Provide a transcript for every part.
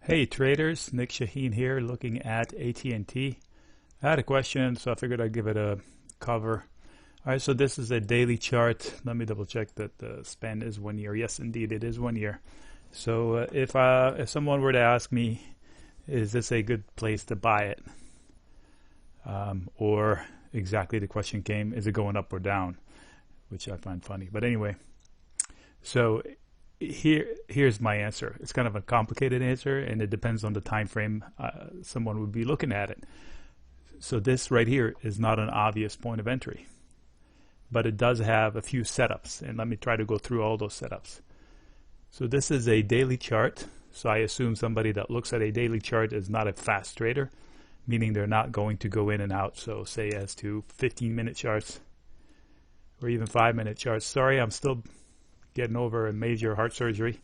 Hey traders, Nick Shaheen here looking at AT&T. I had a question, so I figured I'd give it a cover. Alright, so this is a daily chart. Let me double check that the span is 1 year. Yes, indeed, it is 1 year. So if someone were to ask me, is this a good place to buy it? Or exactly the question came, is it going up or down? Which I find funny. But anyway, so here's my answer. It's kind of a complicated answer, and it depends on the time frame someone would be looking at it. So this right here is not an obvious point of entry, but it does have a few setups, and let me try to go through all those setups. So this is a daily chart, so I assume somebody that looks at a daily chart is not a fast trader, meaning they're not going to go in and out. So say as to 15-minute charts or even 5-minute charts. Sorry, I'm still getting over a major heart surgery,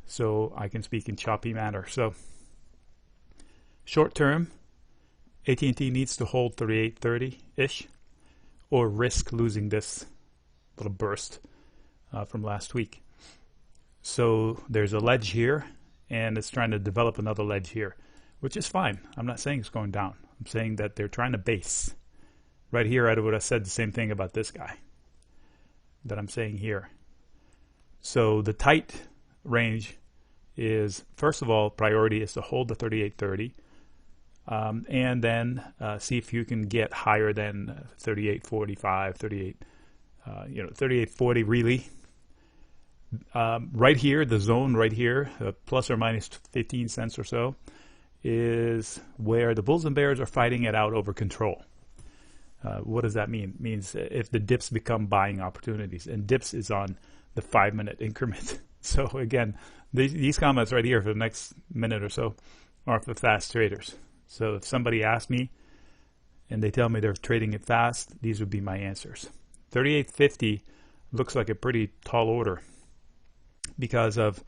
so I can speak in choppy manner. So short term, AT&T needs to hold 38.30-ish or risk losing this little burst from last week. So there's a ledge here, and it's trying to develop another ledge here, which is fine. I'm not saying it's going down. I'm saying that they're trying to base. Right here, I would have said the same thing about this guy that I'm saying here. So the tight range is, first of all, priority is to hold the 38.30, and then see if you can get higher than 38.45, 38.40 really. Right here, the zone right here, plus or minus 15 cents or so, is where the bulls and bears are fighting it out over control. What does that mean? It means if the dips become buying opportunities, and dips is on the 5-minute increment. So again, these comments right here for the next minute or so are for fast traders. So if somebody asks me and they tell me they're trading it fast, these would be my answers. 38.50 looks like a pretty tall order because of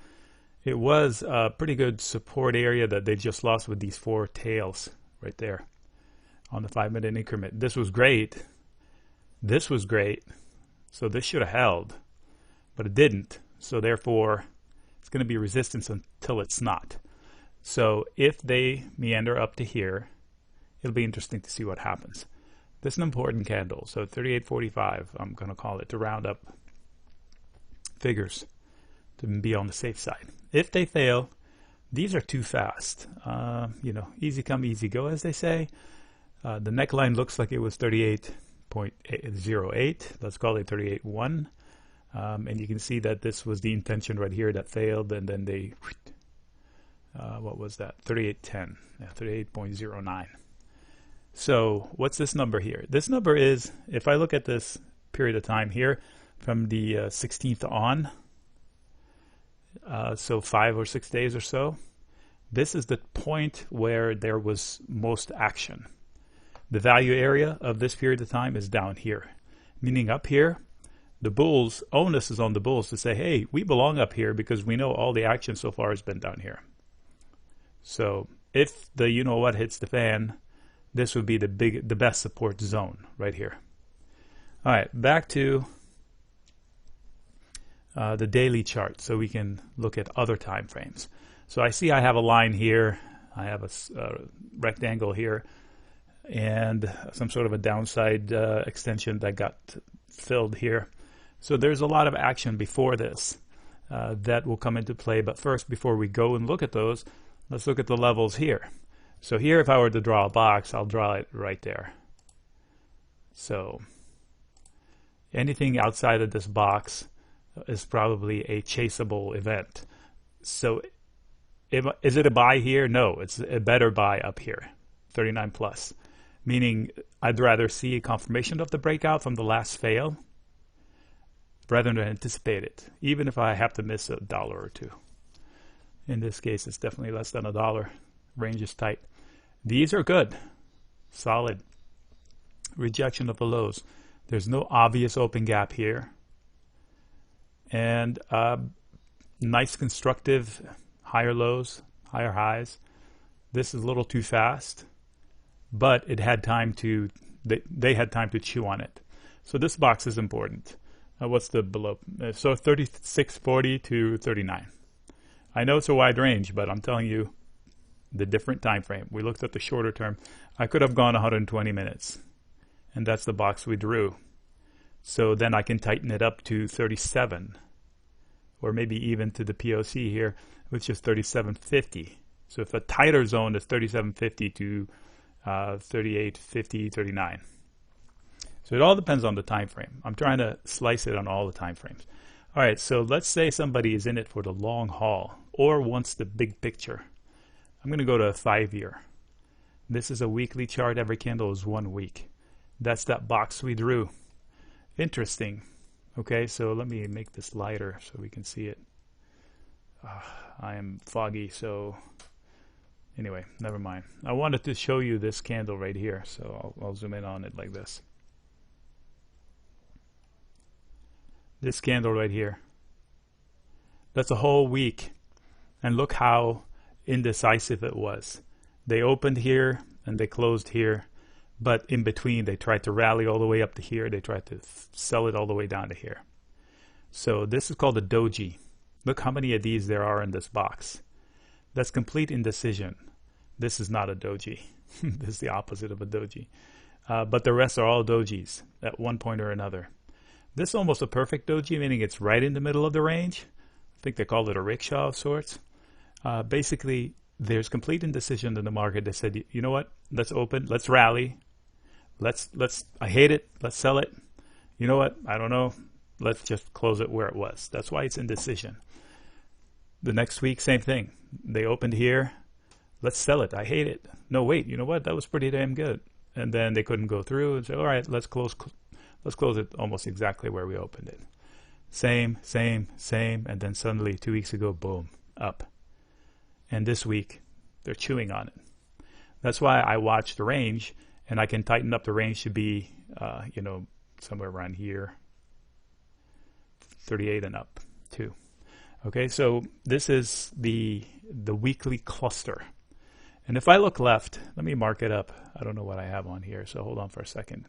it was a pretty good support area that they just lost with these 4 tails right there on the 5-minute increment. This was great. This was great. So this should have held, but it didn't. So therefore, it's going to be resistance until it's not. So if they meander up to here, it'll be interesting to see what happens. This is an important candle. So 38.45, I'm going to call it to round up figures to be on the safe side. If they fail, these are too fast. Easy come, easy go, as they say. The neckline looks like it was 38.08. Let's call it 38.1. And you can see that this was the intention right here that failed, and then they, what was that? 38.10, 38.09. So what's this number here? This number is, if I look at this period of time here, from the 16th on, so 5 or 6 days or so, this is the point where there was most action. The value area of this period of time is down here, meaning up here, the bulls, onus is on the bulls to say, hey, we belong up here because we know all the action so far has been down here. So if the you-know-what hits the fan, this would be the best support zone right here. All right, back to the daily chart so we can look at other time frames. So I see I have a line here. I have a rectangle here and some sort of a downside extension that got filled here. So there's a lot of action before this that will come into play. But first, before we go and look at those, let's look at the levels here. So here, if I were to draw a box, I'll draw it right there. So anything outside of this box is probably a chaseable event. So is it a buy here? No, it's a better buy up here, 39 plus. Meaning I'd rather see a confirmation of the breakout from the last fail rather than anticipate it, even if I have to miss $1 or $2. In this case, it's definitely less than $1. Range is tight. These are good, solid. Rejection of the lows. There's no obvious open gap here. And nice constructive higher lows, higher highs. This is a little too fast, but it had time to, they had time to chew on it. So this box is important. What's the below? So 36.40 to 39. I know it's a wide range, but I'm telling you, the different time frame. We looked at the shorter term. I could have gone 120 minutes, and that's the box we drew. So then I can tighten it up to 37, or maybe even to the POC here, which is 37.50. So if a tighter zone is 37.50 to 38.50, 39. So it all depends on the time frame. I'm trying to slice it on all the time frames. All right, so let's say somebody is in it for the long haul or wants the big picture. I'm going to go to a 5-year. This is a weekly chart. Every candle is 1 week. That's that box we drew. Interesting. Okay, so let me make this lighter so we can see it. I am foggy, so anyway, never mind. I wanted to show you this candle right here, so I'll zoom in on it like this. This candle right here. That's a whole week. And look how indecisive it was. They opened here and they closed here. But in between, they tried to rally all the way up to here. They tried to sell it all the way down to here. So this is called a doji. Look how many of these there are in this box. That's complete indecision. This is not a doji. This is the opposite of a doji. But the rest are all dojis at one point or another. This is almost a perfect doji, meaning it's right in the middle of the range. I think they call it a rickshaw of sorts. Basically, there's complete indecision in the market. They said, you know what? Let's open. Let's rally. I hate it. Let's sell it. You know what? I don't know. Let's just close it where it was. That's why it's indecision. The next week, same thing. They opened here. Let's sell it. I hate it. No, wait. You know what? That was pretty damn good. And then they couldn't go through and say, all right, let's close it almost exactly where we opened it. Same, and then suddenly 2 weeks ago, boom, up. And this week, they're chewing on it. That's why I watch the range, and I can tighten up the range to be, somewhere around here, 38 and up, too. Okay, so this is the weekly cluster. And if I look left, let me mark it up. I don't know what I have on here, so hold on for a second.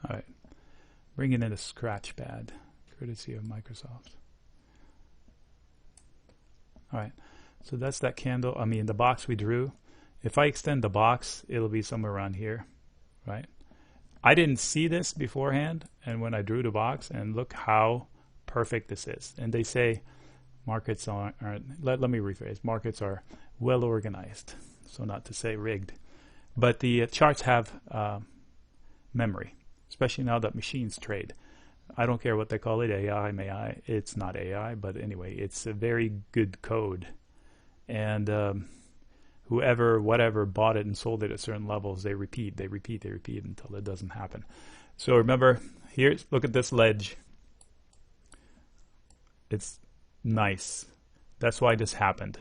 All right, bringing in a scratch pad, courtesy of Microsoft. All right, so that's that candle. The box we drew. If I extend the box, it'll be somewhere around here, right? I didn't see this beforehand, and when I drew the box, and look how perfect this is. And they say markets aren't let me rephrase, markets are well organized, so not to say rigged. But the charts have memory, especially now that machines trade. I don't care what they call it, AI, MAI. It's not AI, but anyway, it's a very good code. And whoever, whatever, bought it and sold it at certain levels, they repeat until it doesn't happen. So remember, here, look at this ledge. It's nice. That's why this happened.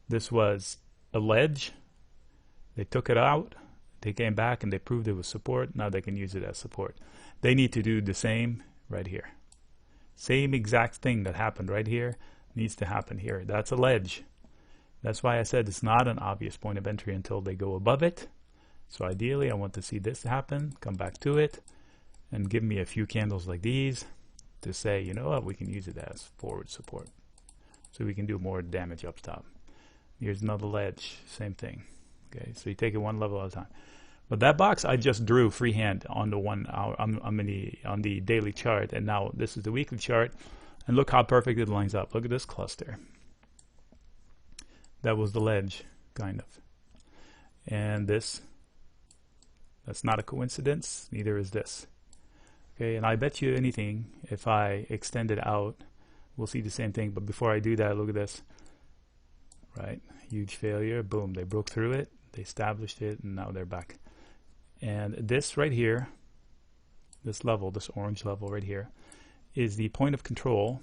This was a ledge. They took it out. They came back and they proved it was support. Now they can use it as support. They need to do the same right here. Same exact thing that happened right here needs to happen here. That's a ledge. That's why I said it's not an obvious point of entry until they go above it. So ideally, I want to see this happen, come back to it, and give me a few candles like these to say, you know what, we can use it as forward support. So we can do more damage up top. Here's another ledge, same thing. Okay, so you take it one level at a time. But that box I just drew freehand on the 1 hour, on the daily chart, and now this is the weekly chart, and look how perfect it lines up. Look at this cluster. That was the ledge, kind of. And this, that's not a coincidence, neither is this. Okay, and I bet you anything, if I extend it out, we'll see the same thing. But before I do that, look at this. Right, huge failure, boom, they broke through it, they established it, and now they're back. And this right here, this level, this orange level right here, is the point of control,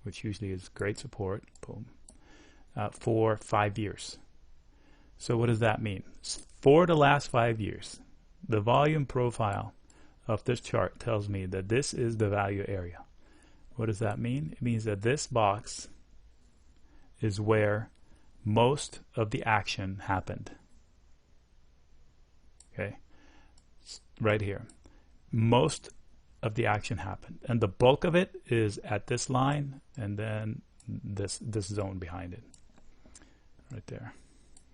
which usually is great support, boom, for 5 years. So what does that mean? For the last 5 years, the volume profile of this chart tells me that this is the value area. What does that mean? It means that this box is where most of the action happened. Okay, right here. Most of the action happened, and the bulk of it is at this line and then this zone behind it right there.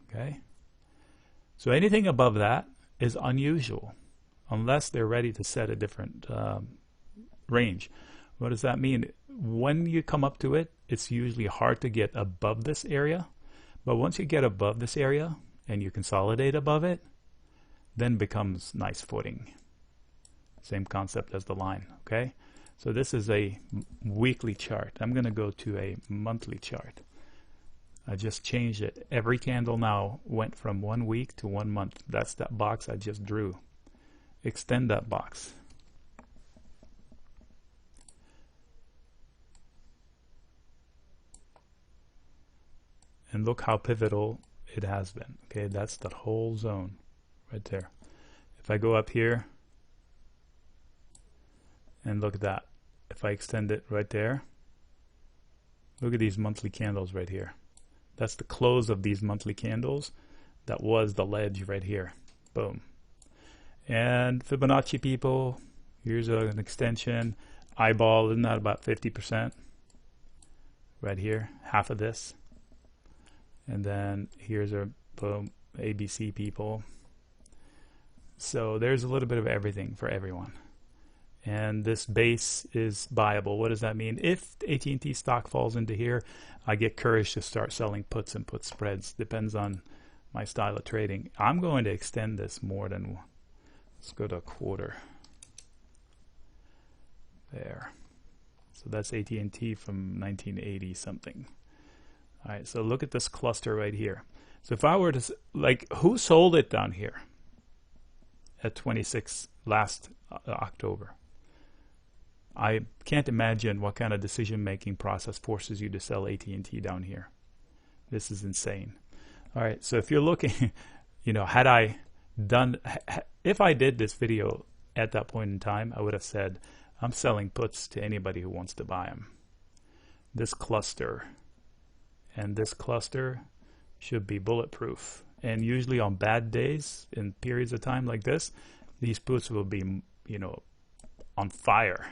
Okay, so anything above that is unusual unless they're ready to set a different range. What does that mean? When you come up to it, it's usually hard to get above this area, but once you get above this area and you consolidate above it, then becomes nice footing. Same concept as the line. Okay, so this is a weekly chart. I'm going to go to a monthly chart. I just changed it. Every candle now went from 1 week to 1 month. That's that box I just drew. Extend that box. And look how pivotal it has been. Okay, that's the whole zone right there. If I go up here and look at that, if I extend it right there, look at these monthly candles right here. That's the close of these monthly candles. That was the ledge right here. Boom. And Fibonacci people, here's an extension. Eyeball, isn't that about 50%? Right here, half of this. And then here's our boom, ABC people. So there's a little bit of everything for everyone. And this base is buyable. What does that mean? If AT&T stock falls into here, I get courage to start selling puts and put spreads. Depends on my style of trading. I'm going to extend this more than, let's go to a quarter. There. So that's AT&T from 1980 something. All right, so look at this cluster right here. So if I were to, like, who sold it down here at 26 last October? I can't imagine what kind of decision-making process forces you to sell AT&T down here. This is insane. All right, so if you're looking, you know, had I done, if I did this video at that point in time, I would have said, I'm selling puts to anybody who wants to buy them. This cluster and this cluster should be bulletproof. And usually on bad days, in periods of time like this, these puts will be, you know, on fire.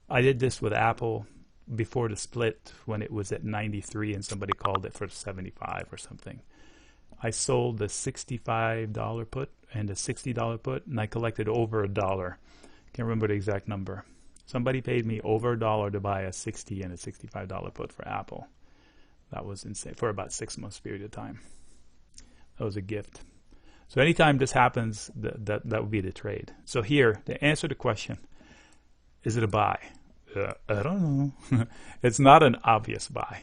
I did this with Apple before the split when it was at 93 and somebody called it for 75 or something. I sold the $65 put and the $60 put, and I collected over $1. Can't remember the exact number. Somebody paid me over $1 to buy a $60 and a $65 put for Apple. That was insane for about 6 months period of time. That was a gift. So anytime this happens, that would be the trade. So here, to answer the question, is it a buy? I don't know. It's not an obvious buy.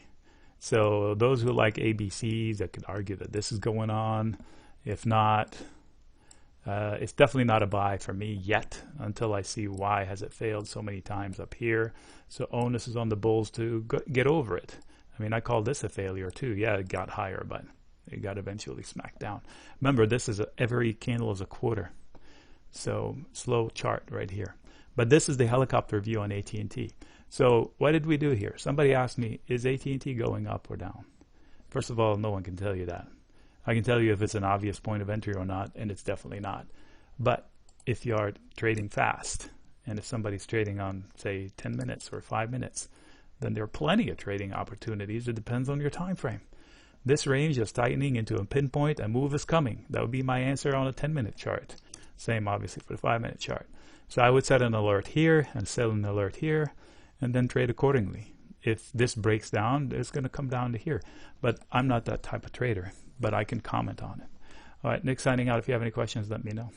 So those who like ABCs, that could argue that this is going on. If not, it's definitely not a buy for me yet until I see why has it failed so many times up here. So onus is on the bulls to get over it. I mean, I call this a failure too. Yeah, it got higher, but it got eventually smacked down. Remember, this is every candle is a quarter. So slow chart right here. But this is the helicopter view on AT&T. So what did we do here? Somebody asked me, is AT&T going up or down? First of all, no one can tell you that. I can tell you if it's an obvious point of entry or not, and it's definitely not. But if you are trading fast, and if somebody's trading on, say, 10 minutes or 5 minutes, then there are plenty of trading opportunities. It depends on your time frame. This range is tightening into a pinpoint. A move is coming. That would be my answer on a 10-minute chart. Same, obviously, for the 5-minute chart. So I would set an alert here and set an alert here and then trade accordingly. If this breaks down, it's going to come down to here. But I'm not that type of trader, but I can comment on it. All right, Nick signing out. If you have any questions, let me know.